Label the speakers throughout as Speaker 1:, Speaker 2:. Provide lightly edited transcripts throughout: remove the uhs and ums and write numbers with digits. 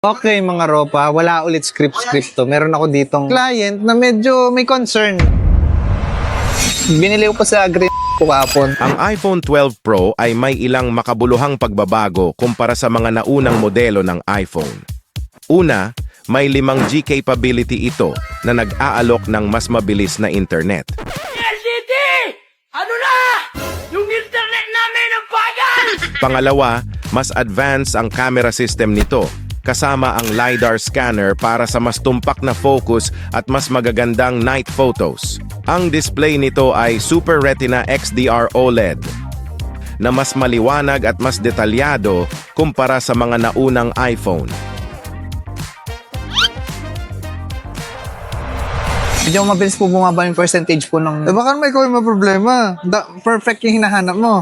Speaker 1: Okay mga ropa, wala ulit script to. Meron ako ditong client na medyo may concern. Binili ko pa sa Green ko kapon.
Speaker 2: Ang iPhone 12 Pro ay may ilang makabuluhang pagbabago kumpara sa mga naunang modelo ng iPhone. Una, may 5G capability ito na nag-aalok ng mas mabilis na internet.
Speaker 3: LDT! Ano na? Yung internet namin ang bagal!
Speaker 2: Pangalawa, mas advanced ang camera system nito, kasama ang LiDAR scanner para sa mas tumpak na focus at mas magagandang night photos. Ang display nito ay Super Retina XDR OLED na mas maliwanag at mas detalyado kumpara sa mga naunang iPhone.
Speaker 1: Medyo mabilis po bumaba yung percentage po ng...
Speaker 4: Baka may ikaw yung problema.
Speaker 1: Perfect yung hinahanap mo.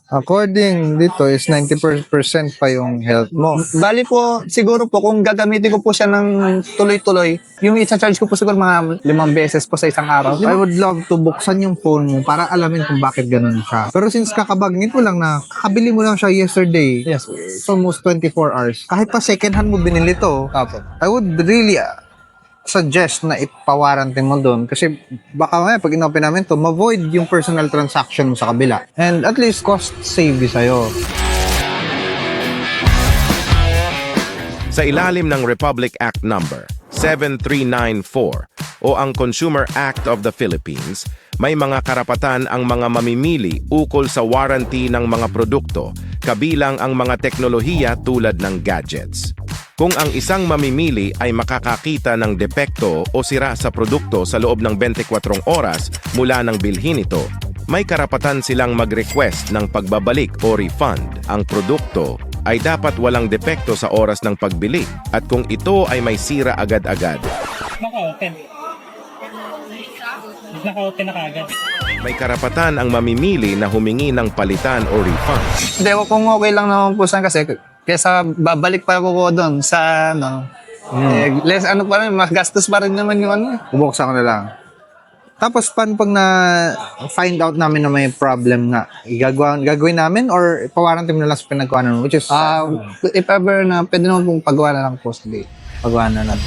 Speaker 4: According dito is 90% pa yung health mo.
Speaker 1: Bali po, siguro po kung gagamitin ko po siya ng tuloy-tuloy, yung i-charge ko po siguro mga 5 beses po sa isang araw.
Speaker 4: I would love to buksan yung phone mo para alamin kung bakit ganun siya. Pero since kakabagnin mo lang na kakabili mo lang siya yesterday,
Speaker 1: Yes.
Speaker 4: it's almost 24 hours. Kahit pa second hand mo binili to,
Speaker 1: Opo.
Speaker 4: I would really suggest na ipawarranty mo doon kasi baka mamaya pag inopen namin to, ma-void yung personal transaction mo sa kabila. And at least cost save sa'yo.
Speaker 2: Sa ilalim ng Republic Act number 7394 o ang Consumer Act of the Philippines, may mga karapatan ang mga mamimili ukol sa warranty ng mga produkto, kabilang ang mga teknolohiya tulad ng gadgets. Kung ang isang mamimili ay makakakita ng depekto o sira sa produkto sa loob ng 24 oras mula nang bilhin ito, may karapatan silang mag-request ng pagbabalik o refund. Ang produkto ay dapat walang depekto sa oras ng pagbili at kung ito ay may sira agad-agad,
Speaker 5: Naka-open. Naka-open na kagad.
Speaker 2: may karapatan ang mamimili na humingi ng palitan o refund.
Speaker 1: Hindi, kung okay lang naman po saan kasi, kesa babalik pa ako doon sa ano, less ano pa rin, mas gastos pa rin naman yung ano.
Speaker 4: Bubuksan ko na lang. Tapos, paano pag na-find out namin na may problem nga? Gagawin namin or pawarranty mo na lang sa pinagkuhanan mo? Which is,
Speaker 1: If ever na, pwede naman pong pagawa na lang po sa date. Pagawa na lang.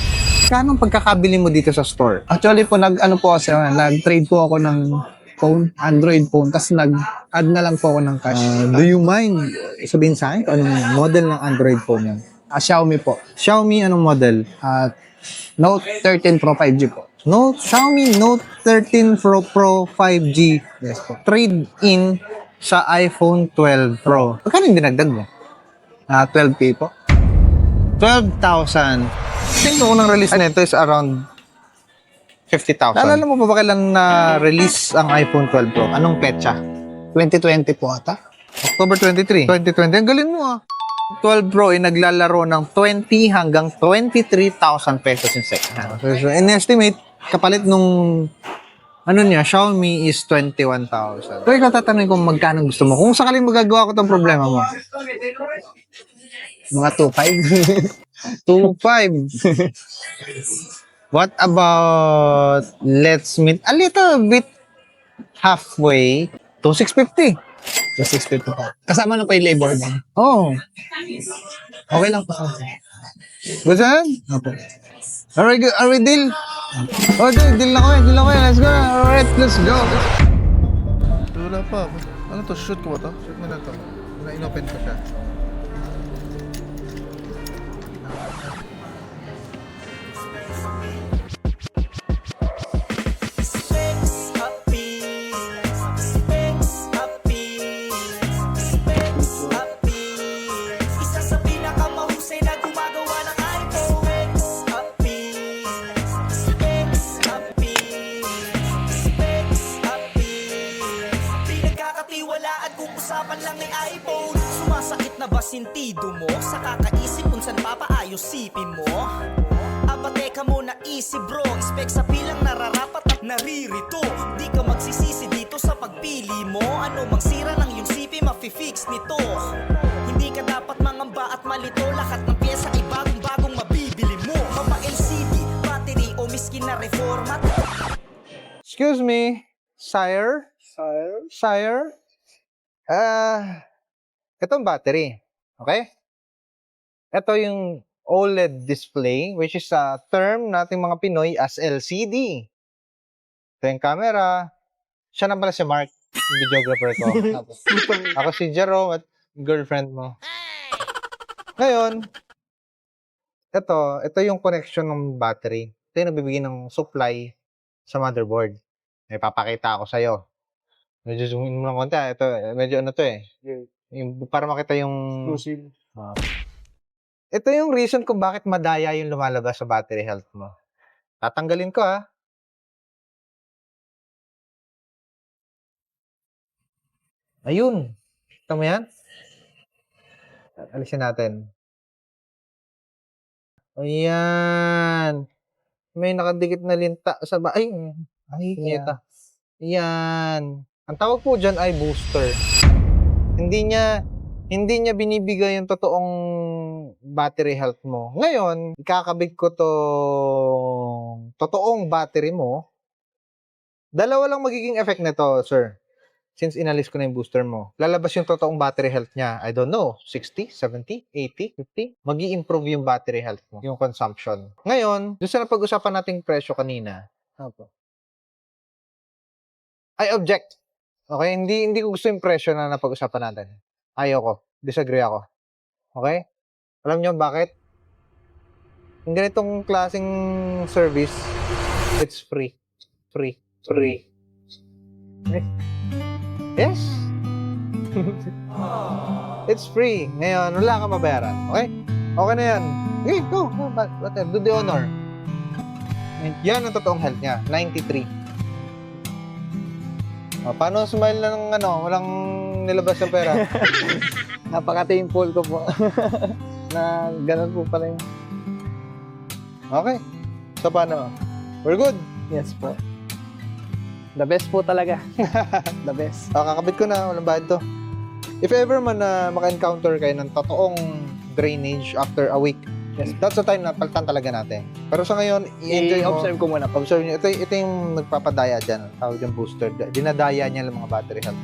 Speaker 4: kano pagkakabili mo dito sa store?
Speaker 1: Actually po, nag-trade po ako ng phone, Android phone, tapos nag-add na lang po ako ng cash.
Speaker 4: Do you mind sabihin sa akin kung anong model ng Android phone yan?
Speaker 1: Xiaomi po.
Speaker 4: Xiaomi, anong model?
Speaker 1: Note 13 Pro 5G po.
Speaker 4: Xiaomi Note 13 Pro 5G.
Speaker 1: Yes po.
Speaker 4: Trade-in sa iPhone 12 Pro. Magkano yung dinagdag mo?
Speaker 1: 12K po.
Speaker 4: 12,000. I think yung unang release nito is around 50,000. Naalala mo pa ba kailan na-release ang iPhone 12 Pro? Anong petsa?
Speaker 1: 2020 po ata.
Speaker 4: October 23. 2020. Ang galing mo 12 Pro ay naglalaro ng 20 hanggang 23,000 pesos yung second hand. So, in-estimate, kapalit nung Xiaomi is 21,000. So, ikaw tatanungin kung magkano gusto mo. Kung sakaling magagawa ko tong problema mo.
Speaker 1: Mga 2.5.
Speaker 4: 2,500. What about, let's meet a little bit halfway to 650.
Speaker 1: 650 po. Kasama na pa yung labor mo.
Speaker 4: Oh,
Speaker 1: Okay lang po.
Speaker 4: good saan?
Speaker 1: Opo.
Speaker 4: Are we deal? Okay, deal na ko yan. Let's go. Alright, let's go. Wala pa. Ano to? Shoot ko ba to? Shoot mo na to. Na-inopen ko siya.
Speaker 3: Isa sa pinakamahusay na gumagawa ng iPhone. Pinagkakatiwalaan kung usapan lang ay iPhone. Sumasakit na ba sintido mo? Sa kakaisip kung saan papaayos sipin mo? Aba teka muna easy bro, spec sa bilang nararapat at naririto. Di ka magsisisi dito sa pagpili mo. Ano mang sira ng iyong sipi, mafi-fix nito. Hindi ka dapat mangamba at malito. Lahat ng pyesa ay bagong-bagong mabibili mo. Mapa LCD, battery o miskin na reformat.
Speaker 4: Excuse me, sire? Sire? Ito ang battery. Okay? Ito yung OLED display, which is a term nating mga Pinoy as LCD. Ito yung camera. Siya na pala si Mark, yung videographer ko. Ako si Jerome at girlfriend mo. Ngayon, ito yung connection ng battery. Ito yung nagbibigay ng supply sa motherboard. May papakita ako sa'yo. Medyo zoom in mo ng konti. Ito, medyo ano to eh. Para makita yung...
Speaker 6: Exclusive.
Speaker 4: Ito yung reason kung bakit madaya yung lumalabas sa battery health mo. Tatanggalin ko Ayun. Kita mo yan? Alisin natin. Ayan. May nakadikit na linta sa kita. Ayan. Ang tawag po dyan ay booster. Hindi niya binibigay yung totoong battery health mo. Ngayon, ikakabit ko tong totoong battery mo. Dalawa lang magiging effect nito, sir. Since inalis ko na yung booster mo. Lalabas yung totoong battery health niya. I don't know, 60, 70, 80, 50. Magi-improve yung battery health mo, yung consumption. Ngayon, doon sa napag-usapan nating presyo kanina, I object. Okay? Hindi ko gusto yung presyo na napag-usapan natin. Ayoko. Disagree ako. Okay? Alam niyo bakit? Yung ganitong klaseng service, it's free. Free. Free. Okay? Yes. It's free. Ngayon, wala kang mabayaran. Okay? Okay na yan. Okay, go. Do the honor. Yan ang totoong health niya. 93. Paano smile na ng walang nilabas ng pera?
Speaker 6: Napaka-thankful ko po. Na ganun po pala yung...
Speaker 4: Okay. So, paano? We're good.
Speaker 6: Yes po. The best po talaga. The best.
Speaker 4: Kakabit ko na. Walang bayad to. If ever man na maka-encounter kayo ng totoong drainage after a week, yes, that's the time na palitan talaga natin. Pero sa ngayon, i-enjoy mo.
Speaker 6: I-observe ko muna.
Speaker 4: Observe nyo. Ito yung nagpapadaya dyan. Tawag yung booster. Dinadaya niya ng mga battery health.